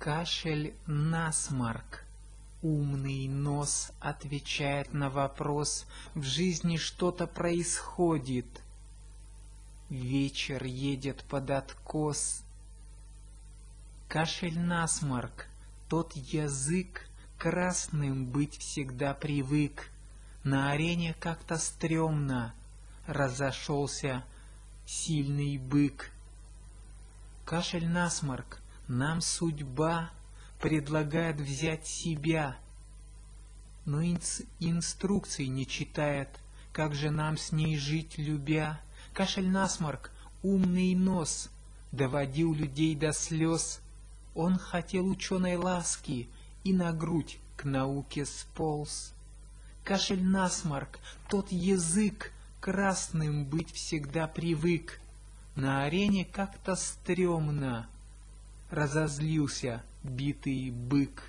Кашель, насморк. Умный нос отвечает на вопрос: в жизни что-то происходит. Вечер едет под откос. Кашель, насморк. Тот язык красным быть всегда привык. На арене как-то стрёмно разошелся сильный бык. Кашель, насморк. Нам судьба предлагает взять себя, но инструкций не читает, как же нам с ней жить, любя. Кашель, насморк. Умный нос доводил людей до слез. Он хотел ученой ласки и на грудь к науке сполз. Кашель, насморк. Тот язык красным быть всегда привык. На арене как-то стрёмно разозлился битый бык.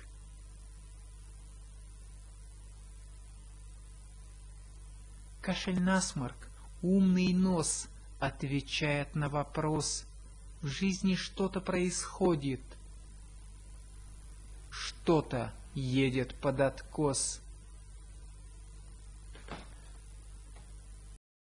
Кашель, насморк. Умный нос отвечает на вопрос: в жизни что-то происходит. Что-то едет под откос.